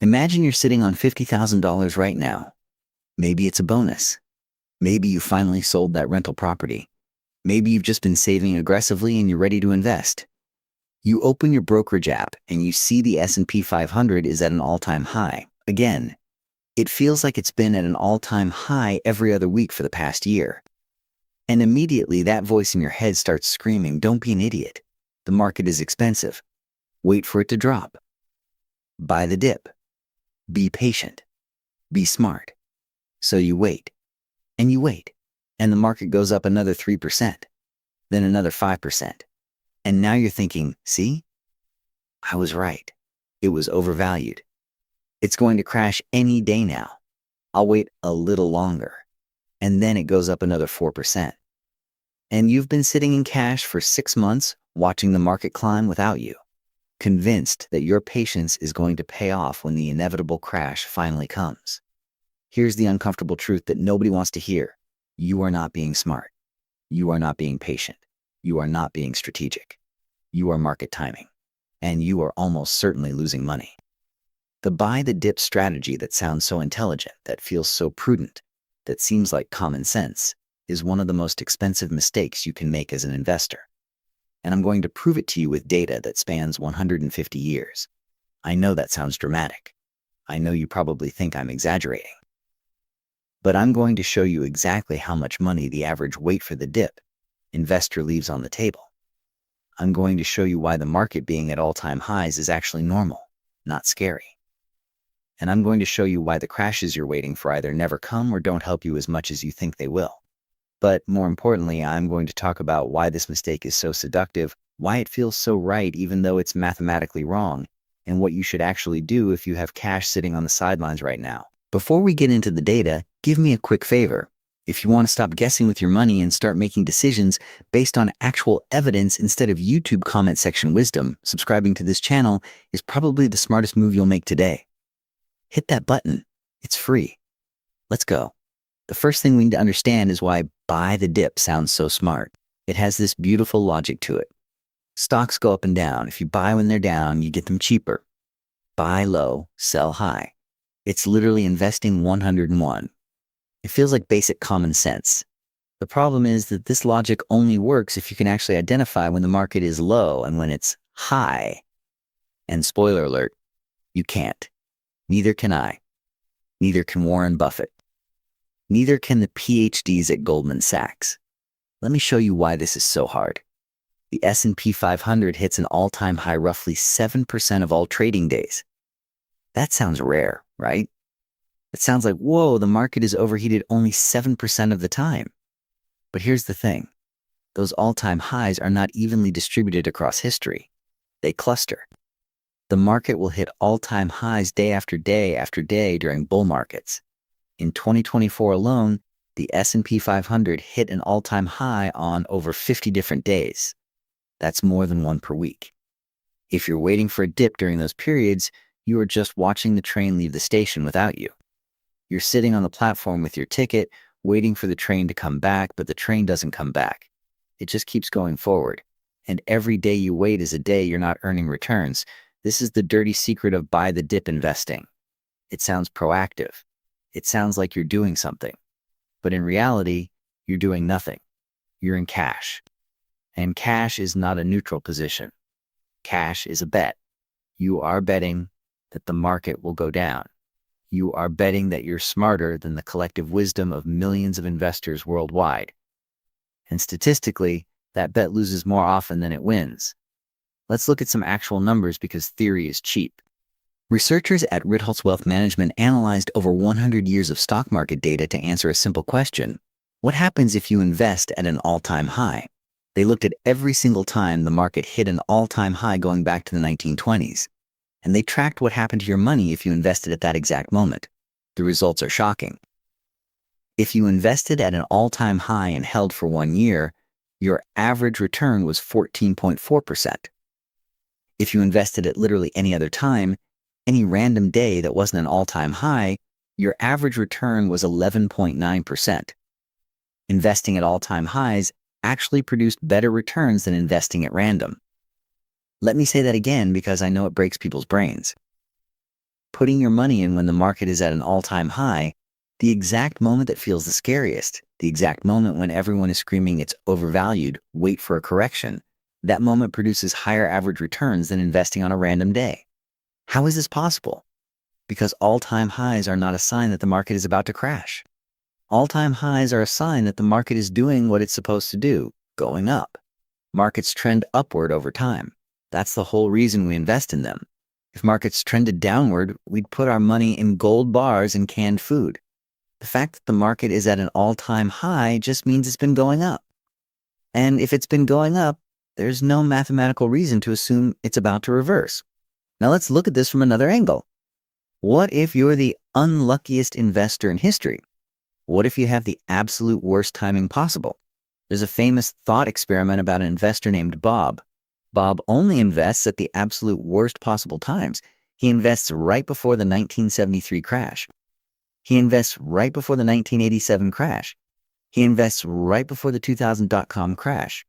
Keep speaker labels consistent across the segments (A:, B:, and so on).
A: Imagine you're sitting on $50,000 right now. Maybe it's a bonus. Maybe you finally sold that rental property. Maybe you've just been saving aggressively and you're ready to invest. You open your brokerage app and you see the S&P 500 is at an all-time high. Again, it feels like it's been at an all-time high every other week for the past year. And immediately that voice in your head starts screaming, "Don't be an idiot. The market is expensive. Wait for it to drop. Buy the dip. Be patient. Be smart." So you wait, and you wait, and the market goes up another 3%, then another 5%. And now you're thinking, see, I was right. It was overvalued. It's going to crash any day now. I'll wait a little longer. And then it goes up another 4%. And you've been sitting in cash for 6 months, watching the market climb without you, convinced that your patience is going to pay off when the inevitable crash finally comes. Here's the uncomfortable truth that nobody wants to hear. You are not being smart. You are not being patient. You are not being strategic. You are market timing. And you are almost certainly losing money. The buy the dip strategy that sounds so intelligent, that feels so prudent, that seems like common sense, is one of the most expensive mistakes you can make as an investor. And I'm going to prove it to you with data that spans 150 years. I know that sounds dramatic. I know you probably think I'm exaggerating. But I'm going to show you exactly how much money the average wait for the dip investor leaves on the table. I'm going to show you why the market being at all-time highs is actually normal, not scary. And I'm going to show you why the crashes you're waiting for either never come or don't help you as much as you think they will. But more importantly, I'm going to talk about why this mistake is so seductive, why it feels so right even though it's mathematically wrong, and what you should actually do if you have cash sitting on the sidelines right now. Before we get into the data, give me a quick favor. If you want to stop guessing with your money and start making decisions based on actual evidence instead of YouTube comment section wisdom, subscribing to this channel is probably the smartest move you'll make today. Hit that button. It's free. Let's go. The first thing we need to understand is why buy the dip sounds so smart. It has this beautiful logic to it. Stocks go up and down. If you buy when they're down, you get them cheaper. Buy low, sell high. It's literally investing 101. It feels like basic common sense. The problem is that this logic only works if you can actually identify when the market is low and when it's high. And spoiler alert, you can't. Neither can I. Neither can Warren Buffett. Neither can the PhDs at Goldman Sachs. Let me show you why this is so hard. The S&P 500 hits an all-time high roughly 7% of all trading days. That sounds rare, right? It sounds like, whoa, the market is overheated only 7% of the time. But here's the thing. Those all-time highs are not evenly distributed across history. They cluster. The market will hit all-time highs day after day after day during bull markets. In 2024 alone, the S&P 500 hit an all-time high on over 50 different days. That's more than one per week. If you're waiting for a dip during those periods, you are just watching the train leave the station without you. You're sitting on the platform with your ticket, waiting for the train to come back, but the train doesn't come back. It just keeps going forward. And every day you wait is a day you're not earning returns. This is the dirty secret of buy the dip investing. It sounds proactive. It sounds like you're doing something. But in reality, you're doing nothing. You're in cash. And cash is not a neutral position. Cash is a bet. You are betting that the market will go down. You are betting that you're smarter than the collective wisdom of millions of investors worldwide. And statistically, that bet loses more often than it wins. Let's look at some actual numbers because theory is cheap. Researchers at Ritholtz Wealth Management analyzed over 100 years of stock market data to answer a simple question. What happens if you invest at an all-time high? They looked at every single time the market hit an all-time high going back to the 1920s. And they tracked what happened to your money if you invested at that exact moment. The results are shocking. If you invested at an all-time high and held for 1 year, your average return was 14.4%. If you invested at literally any other time, any random day that wasn't an all-time high, your average return was 11.9%. Investing at all-time highs actually produced better returns than investing at random. Let me say that again because I know it breaks people's brains. putting your money in when the market is at an all-time high, the exact moment that feels the scariest, the exact moment when everyone is screaming it's overvalued, wait for a correction, that moment produces higher average returns than investing on a random day. How is this possible? Because all-time highs are not a sign that the market is about to crash. All-time highs are a sign that the market is doing what it's supposed to do, going up. Markets trend upward over time. That's the whole reason we invest in them. If markets trended downward, we'd put our money in gold bars and canned food. The fact that the market is at an all-time high just means it's been going up. And if it's been going up, there's no mathematical reason to assume it's about to reverse. Now let's look at this from another angle. What if you're the unluckiest investor in history? What if you have the absolute worst timing possible? There's a famous thought experiment about an investor named Bob. Bob only invests at the absolute worst possible times. He invests right before the 1973 crash. He invests right before the 1987 crash. He invests right before the 2000 dot-com crash.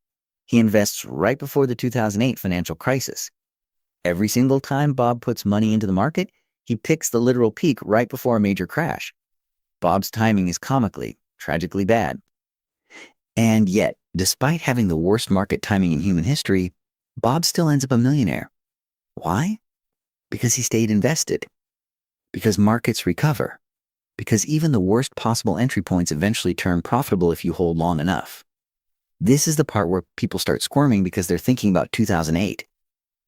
A: He invests right before the 2008 financial crisis. Every single time Bob puts money into the market, he picks the literal peak right before a major crash. Bob's timing is comically, tragically bad. And yet, despite having the worst market timing in human history, Bob still ends up a millionaire. Why? Because he stayed invested. Because markets recover. Because even the worst possible entry points eventually turn profitable if you hold long enough. This is the part where people start squirming because they're thinking about 2008.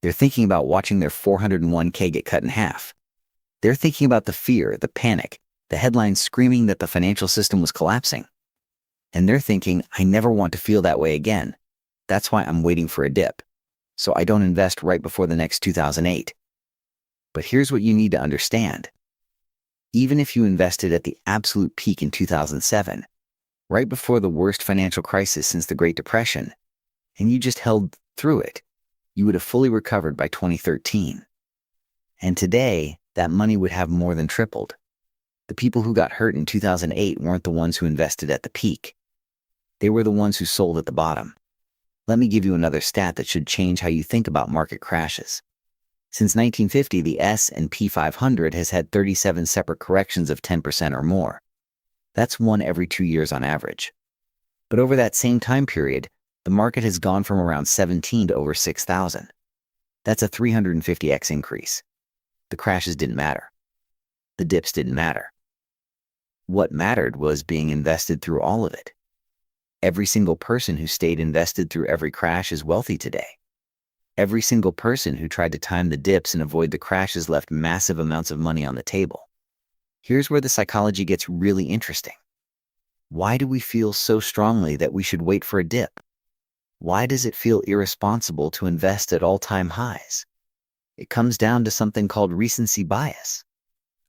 A: They're thinking about watching their 401k get cut in half. They're thinking about the fear, the panic, the headlines screaming that the financial system was collapsing. And they're thinking, I never want to feel that way again. That's why I'm waiting for a dip. So I don't invest right before the next 2008. But here's what you need to understand. Even if you invested at the absolute peak in 2007, right before the worst financial crisis since the Great Depression, and you just held through it, you would have fully recovered by 2013. And today, that money would have more than tripled. The people who got hurt in 2008 weren't the ones who invested at the peak. They were the ones who sold at the bottom. Let me give you another stat that should change how you think about market crashes. Since 1950, the S&P 500 has had 37 separate corrections of 10% or more. That's one every 2 years on average. But over that same time period, the market has gone from around 17 to over 6,000. That's a 350x increase. The crashes didn't matter. The dips didn't matter. What mattered was being invested through all of it. Every single person who stayed invested through every crash is wealthy today. Every single person who tried to time the dips and avoid the crashes left massive amounts of money on the table. Here's where the psychology gets really interesting. Why do we feel so strongly that we should wait for a dip? Why does it feel irresponsible to invest at all-time highs? It comes down to something called recency bias.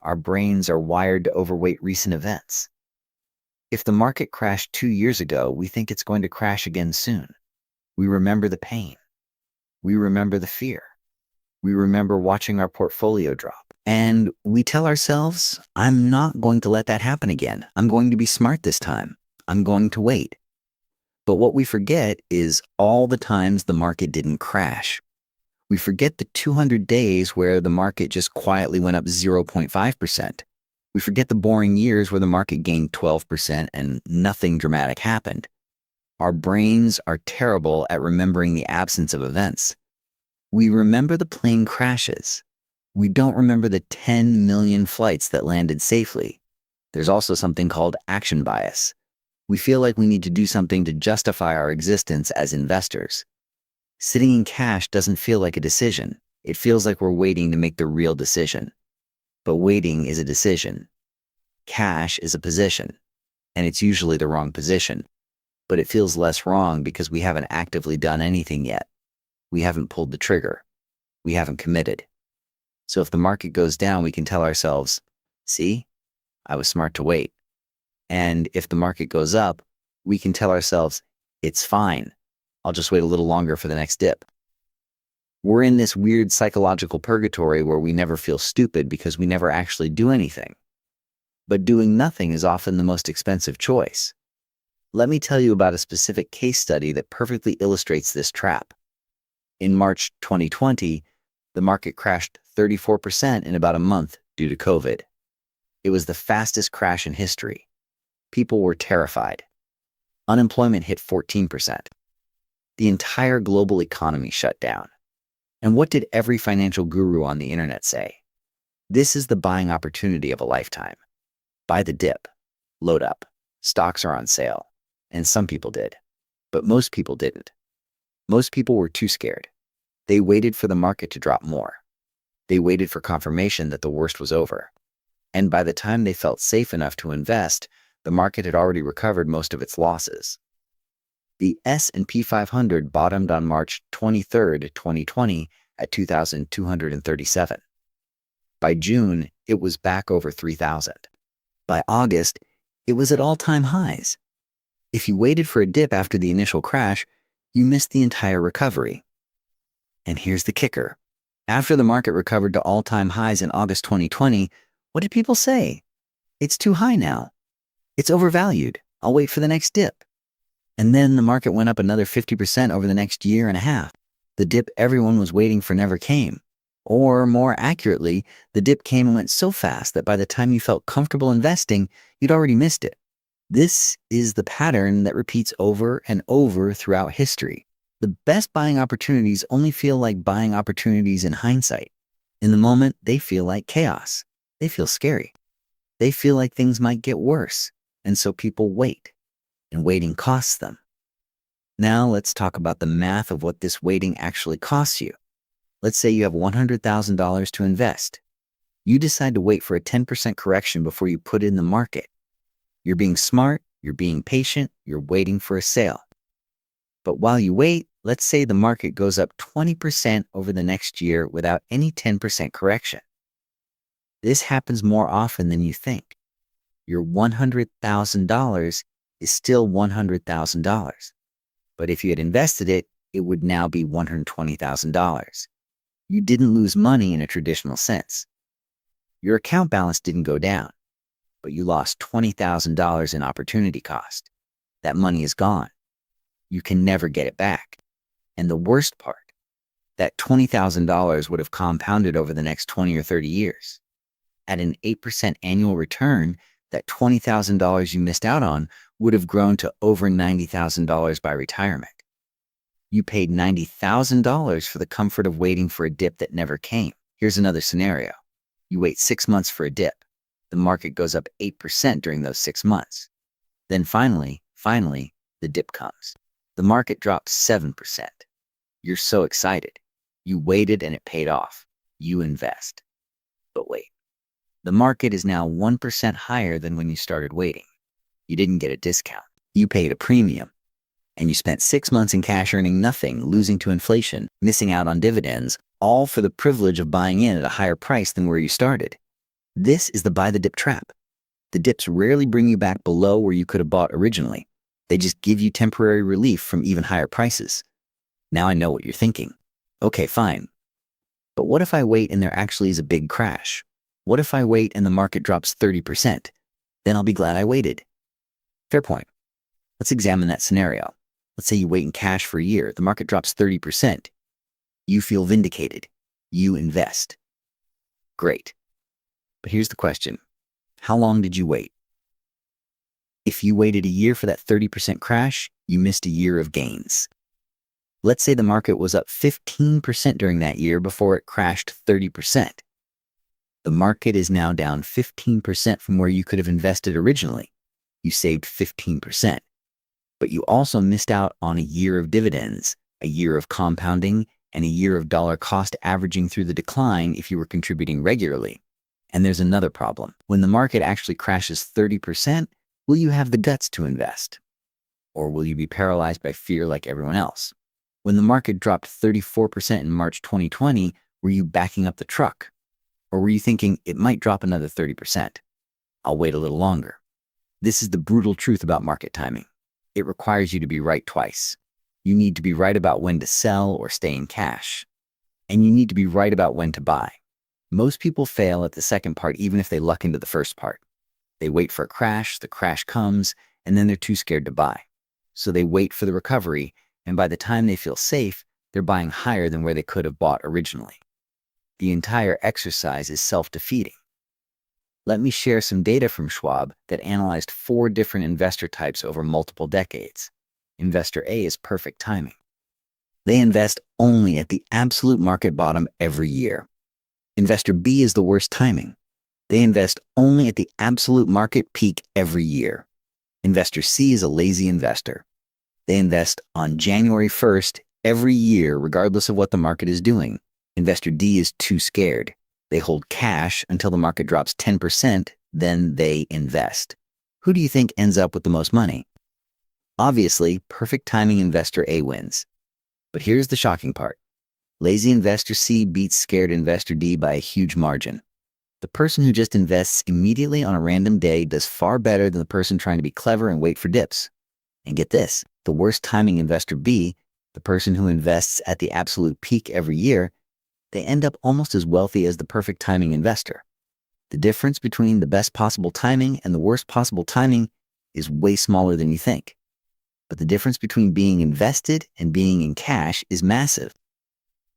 A: Our brains are wired to overweight recent events. If the market crashed 2 years ago, we think it's going to crash again soon. We remember the pain. We remember the fear. We remember watching our portfolio drop. And we tell ourselves, I'm not going to let that happen again. I'm going to be smart this time. I'm going to wait. But what we forget is all the times the market didn't crash. We forget the 200 days where the market just quietly went up 0.5%. We forget the boring years where the market gained 12% and nothing dramatic happened. Our brains are terrible at remembering the absence of events. We remember the plane crashes. We don't remember the 10 million flights that landed safely. There's also something called action bias. We feel like we need to do something to justify our existence as investors. Sitting in cash doesn't feel like a decision. It feels like we're waiting to make the real decision. But waiting is a decision. Cash is a position, and it's usually the wrong position. But it feels less wrong because we haven't actively done anything yet. We haven't pulled the trigger. We haven't committed. So if the market goes down, we can tell ourselves, see, I was smart to wait. And if the market goes up, we can tell ourselves, it's fine. I'll just wait a little longer for the next dip. We're in this weird psychological purgatory where we never feel stupid because we never actually do anything. But doing nothing is often the most expensive choice. Let me tell you about a specific case study that perfectly illustrates this trap. In March 2020, the market crashed 34% in about a month due to COVID. It was the fastest crash in history. People were terrified. Unemployment hit 14%. The entire global economy shut down. And what did every financial guru on the internet say? This is the buying opportunity of a lifetime. Buy the dip. Load up. Stocks are on sale. And some people did. But most people didn't. Most people were too scared. They waited for the market to drop more. They waited for confirmation that the worst was over. And by the time they felt safe enough to invest, the market had already recovered most of its losses. The S&P 500 bottomed on March 23, 2020 at 2,237. By June, it was back over 3,000. By August, it was at all-time highs. If you waited for a dip after the initial crash, you missed the entire recovery. And here's the kicker. After the market recovered to all-time highs in August 2020, what did people say? It's too high now. It's overvalued. I'll wait for the next dip. And then the market went up another 50% over the next year and a half. The dip everyone was waiting for never came. Or more accurately, the dip came and went so fast that by the time you felt comfortable investing, you'd already missed it. This is the pattern that repeats over and over throughout history. The best buying opportunities only feel like buying opportunities in hindsight. In the moment, they feel like chaos. They feel scary. They feel like things might get worse. And so people wait. And waiting costs them. Now let's talk about the math of what this waiting actually costs you. Let's say you have $100,000 to invest. You decide to wait for a 10% correction before you put it in the market. You're being smart, you're being patient, you're waiting for a sale. But while you wait, let's say the market goes up 20% over the next year without any 10% correction. This happens more often than you think. Your $100,000 is still $100,000. But if you had invested it, it would now be $120,000. You didn't lose money in a traditional sense. Your account balance didn't go down, but you lost $20,000 in opportunity cost. That money is gone. You can never get it back. And the worst part, that $20,000 would have compounded over the next 20 or 30 years. At an 8% annual return, that $20,000 you missed out on would have grown to over $90,000 by retirement. You paid $90,000 for the comfort of waiting for a dip that never came. Here's another scenario. You wait 6 months for a dip. The market goes up 8% during those 6 months. Then finally, the dip comes. The market drops 7%. You're so excited. You waited and it paid off. You invest. But wait. The market is now 1% higher than when you started waiting. You didn't get a discount. You paid a premium. And you spent 6 months in cash earning nothing, losing to inflation, missing out on dividends, all for the privilege of buying in at a higher price than where you started. This is the buy the dip trap. The dips rarely bring you back below where you could have bought originally. They just give you temporary relief from even higher prices. Now I know what you're thinking. Okay, fine. But what if I wait and there actually is a big crash? What if I wait and the market drops 30%? Then I'll be glad I waited. Fair point. Let's examine that scenario. Let's say you wait in cash for a year. The market drops 30%. You feel vindicated. You invest. Great. But here's the question. How long did you wait? If you waited a year for that 30% crash, you missed a year of gains. Let's say the market was up 15% during that year before it crashed 30%. The market is now down 15% from where you could have invested originally. You saved 15%. But you also missed out on a year of dividends, a year of compounding, and a year of dollar cost averaging through the decline if you were contributing regularly. And there's another problem. When the market actually crashes 30%, will you have the guts to invest? Or will you be paralyzed by fear like everyone else? When the market dropped 34% in March 2020, were you backing up the truck? Or were you thinking it might drop another 30%? I'll wait a little longer. This is the brutal truth about market timing. It requires you to be right twice. You need to be right about when to sell or stay in cash. And you need to be right about when to buy. Most people fail at the second part even if they luck into the first part. They wait for a crash, the crash comes, and then they're too scared to buy. So they wait for the recovery, and by the time they feel safe, they're buying higher than where they could have bought originally. The entire exercise is self-defeating. Let me share some data from Schwab that analyzed 4 different investor types over multiple decades. Investor A is perfect timing. They invest only at the absolute market bottom every year. Investor B is the worst timing. They invest only at the absolute market peak every year. Investor C is a lazy investor. They invest on January 1st every year, regardless of what the market is doing. Investor D is too scared. They hold cash until the market drops 10%, then they invest. Who do you think ends up with the most money? Obviously, perfect timing investor A wins. But here's the shocking part. Lazy investor C beats scared investor D by a huge margin. The person who just invests immediately on a random day does far better than the person trying to be clever and wait for dips. And get this, the worst timing investor B, the person who invests at the absolute peak every year, they end up almost as wealthy as the perfect timing investor. The difference between the best possible timing and the worst possible timing is way smaller than you think. But the difference between being invested and being in cash is massive.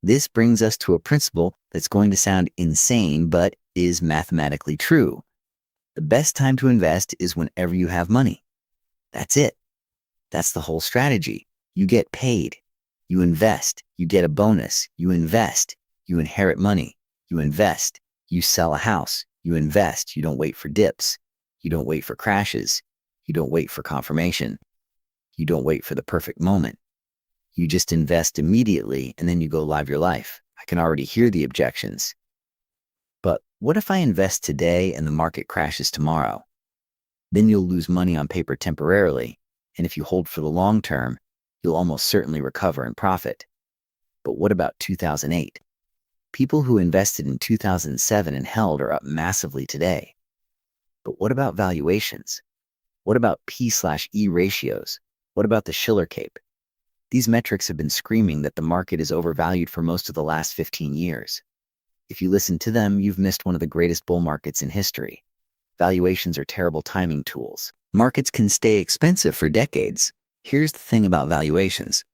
A: This brings us to a principle that's going to sound insane, but is mathematically true. The best time to invest is whenever you have money. That's it. That's the whole strategy. You get paid. You invest. You get a bonus. You invest. You inherit money. You invest. You sell a house. You invest. You don't wait for dips. You don't wait for crashes. You don't wait for confirmation. You don't wait for the perfect moment. You just invest immediately and then you go live your life. I can already hear the objections. But what if I invest today and the market crashes tomorrow? Then you'll lose money on paper temporarily, and if you hold for the long term, you'll almost certainly recover and profit. But what about 2008? People who invested in 2007 and held are up massively today. But what about valuations? What about P/E ratios? What about the Shiller Cape? These metrics have been screaming that the market is overvalued for most of the last 15 years. If you listen to them, you've missed one of the greatest bull markets in history. Valuations are terrible timing tools. Markets can stay expensive for decades. Here's the thing about valuations.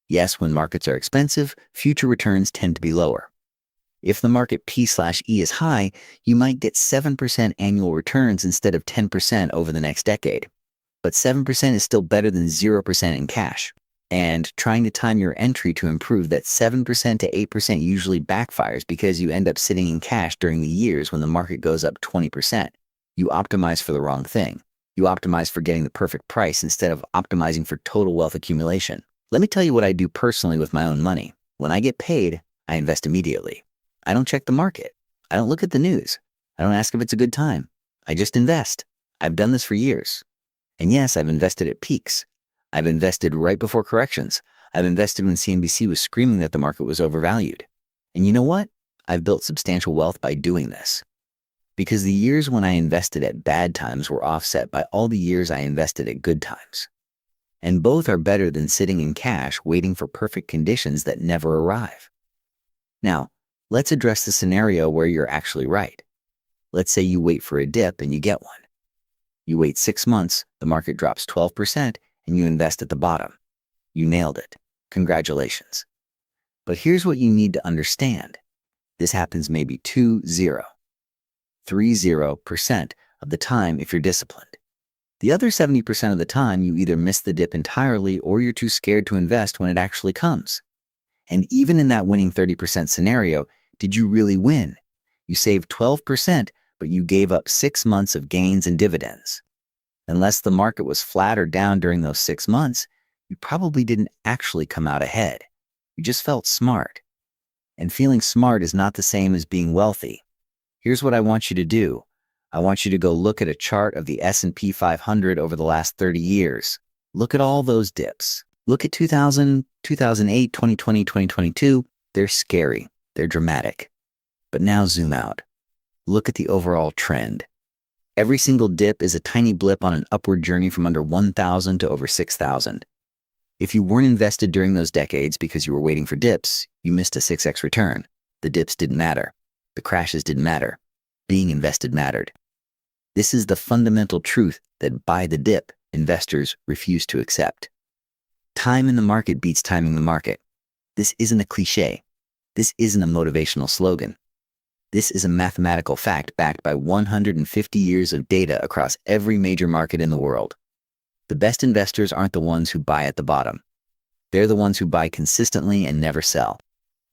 A: Yes, when markets are expensive, future returns tend to be lower. If the market P/E is high, you might get 7% annual returns instead of 10% over the next decade. But 7% is still better than 0% in cash. And trying to time your entry to improve that 7% to 8% usually backfires because you end up sitting in cash during the years when the market goes up 20%. You optimize for the wrong thing. You optimize for getting the perfect price instead of optimizing for total wealth accumulation. Let me tell you what I do personally with my own money. When I get paid, I invest immediately. I don't check the market. I don't look at the news. I don't ask if it's a good time. I just invest. I've done this for years. And yes, I've invested at peaks. I've invested right before corrections. I've invested when CNBC was screaming that the market was overvalued. And you know what? I've built substantial wealth by doing this. Because the years when I invested at bad times were offset by all the years I invested at good times. And both are better than sitting in cash waiting for perfect conditions that never arrive. Now, let's address the scenario where you're actually right. Let's say you wait for a dip and you get one. You wait 6 months, the market drops 12%, and you invest at the bottom. You nailed it. Congratulations. But here's what you need to understand. This happens maybe 30% of the time if you're disciplined. The other 70% of the time, you either miss the dip entirely or you're too scared to invest when it actually comes. And even in that winning 30% scenario, did you really win? You saved 12%, but you gave up 6 months of gains and dividends. Unless the market was flat or down during those 6 months, you probably didn't actually come out ahead. You just felt smart. And feeling smart is not the same as being wealthy. Here's what I want you to do. I want you to go look at a chart of the S&P 500 over the last 30 years. Look at all those dips. Look at 2000, 2008, 2020, 2022. They're scary. They're dramatic. But now zoom out. Look at the overall trend. Every single dip is a tiny blip on an upward journey from under 1,000 to over 6,000. If you weren't invested during those decades because you were waiting for dips, you missed a 6x return. The dips didn't matter. The crashes didn't matter. Being invested mattered. This is the fundamental truth that by the dip, investors refuse to accept. Time in the market beats timing the market. This isn't a cliche. This isn't a motivational slogan. This is a mathematical fact backed by 150 years of data across every major market in the world. The best investors aren't the ones who buy at the bottom. They're the ones who buy consistently and never sell.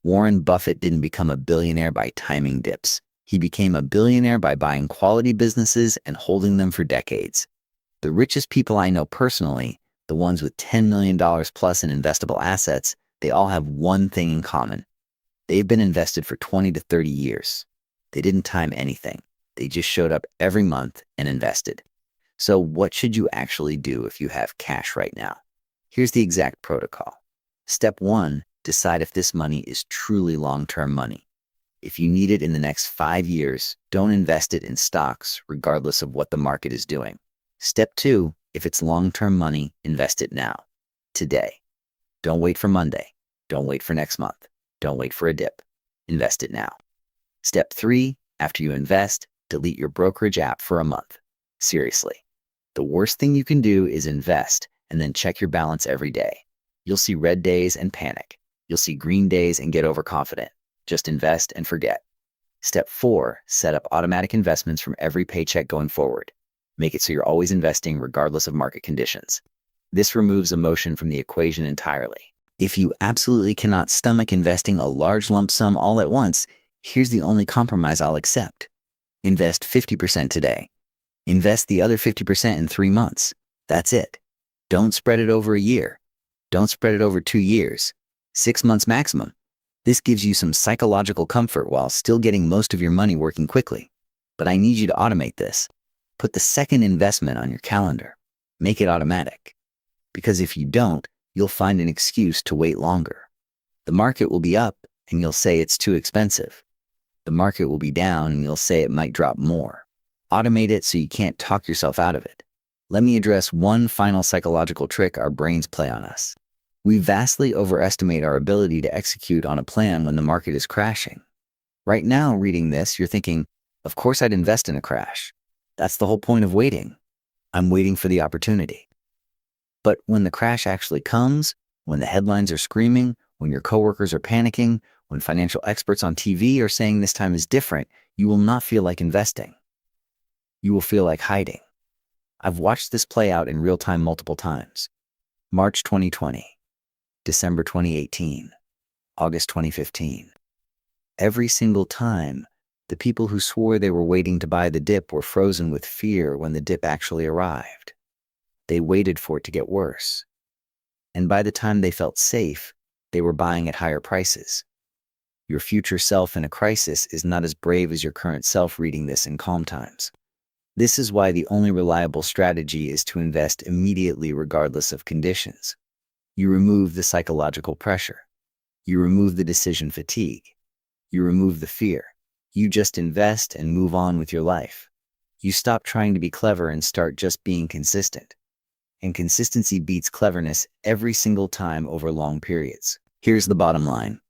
A: Warren Buffett didn't become a billionaire by timing dips. He became a billionaire by buying quality businesses and holding them for decades. The richest people I know personally, the ones with $10 million plus in investable assets, they all have one thing in common. They've been invested for 20 to 30 years. They didn't time anything. They just showed up every month and invested. So what should you actually do if you have cash right now? Here's the exact protocol. Step 1, decide if this money is truly long-term money. If you need it in the next 5 years, don't invest it in stocks, regardless of what the market is doing. Step 2, if it's long-term money, invest it now, today. Don't wait for Monday. Don't wait for next month. Don't wait for a dip. Invest it now. Step 3, after you invest, delete your brokerage app for a month. Seriously. The worst thing you can do is invest and then check your balance every day. You'll see red days and panic. You'll see green days and get overconfident. Just invest and forget. Step 4, set up automatic investments from every paycheck going forward. Make it so you're always investing regardless of market conditions. This removes emotion from the equation entirely. If you absolutely cannot stomach investing a large lump sum all at once, here's the only compromise I'll accept. Invest 50% today. Invest the other 50% in 3 months. That's it. Don't spread it over a year. Don't spread it over 2 years. 6 months maximum. This gives you some psychological comfort while still getting most of your money working quickly. But I need you to automate this. Put the second investment on your calendar. Make it automatic. Because if you don't, you'll find an excuse to wait longer. The market will be up and you'll say it's too expensive. The market will be down and you'll say it might drop more. Automate it so you can't talk yourself out of it. Let me address one final psychological trick our brains play on us. We vastly overestimate our ability to execute on a plan when the market is crashing. Right now, reading this, you're thinking, of course I'd invest in a crash. That's the whole point of waiting. I'm waiting for the opportunity. But when the crash actually comes, when the headlines are screaming, when your coworkers are panicking, when financial experts on TV are saying this time is different, you will not feel like investing. You will feel like hiding. I've watched this play out in real time multiple times. March 2020, December 2018, August 2015. Every single time, the people who swore they were waiting to buy the dip were frozen with fear when the dip actually arrived. They waited for it to get worse. And by the time they felt safe, they were buying at higher prices. Your future self in a crisis is not as brave as your current self reading this in calm times. This is why the only reliable strategy is to invest immediately regardless of conditions. You remove the psychological pressure. You remove the decision fatigue. You remove the fear. You just invest and move on with your life. You stop trying to be clever and start just being consistent. And consistency beats cleverness every single time over long periods. Here's the bottom line.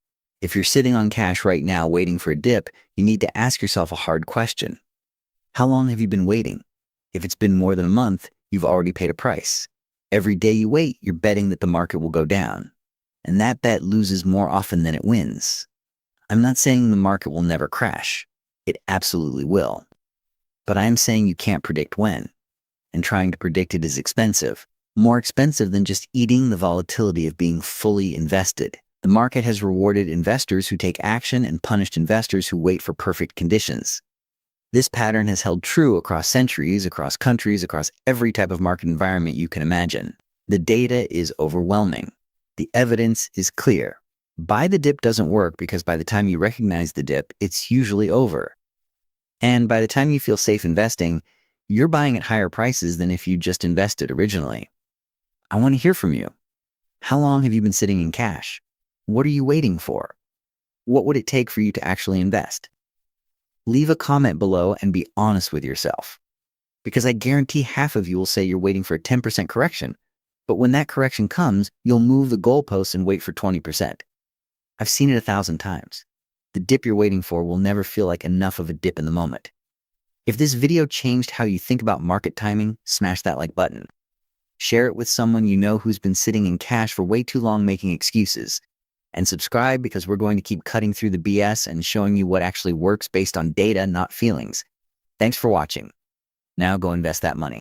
A: If you're sitting on cash right now waiting for a dip, you need to ask yourself a hard question. How long have you been waiting? If it's been more than a month, you've already paid a price. Every day you wait, you're betting that the market will go down. And that bet loses more often than it wins. I'm not saying the market will never crash. It absolutely will. But I am saying you can't predict when. And trying to predict it is expensive. More expensive than just eating the volatility of being fully invested. The market has rewarded investors who take action and punished investors who wait for perfect conditions. This pattern has held true across centuries, across countries, across every type of market environment you can imagine. The data is overwhelming. The evidence is clear. Buy the dip doesn't work because by the time you recognize the dip, it's usually over. And by the time you feel safe investing, you're buying at higher prices than if you just invested originally. I want to hear from you. How long have you been sitting in cash? What are you waiting for? What would it take for you to actually invest? Leave a comment below and be honest with yourself. Because I guarantee half of you will say you're waiting for a 10% correction, but when that correction comes, you'll move the goalposts and wait for 20%. I've seen it 1,000 times. The dip you're waiting for will never feel like enough of a dip in the moment. If this video changed how you think about market timing, smash that like button. Share it with someone you know who's been sitting in cash for way too long making excuses. And subscribe because we're going to keep cutting through the BS and showing you what actually works based on data, not feelings. Thanks for watching. Now go invest that money.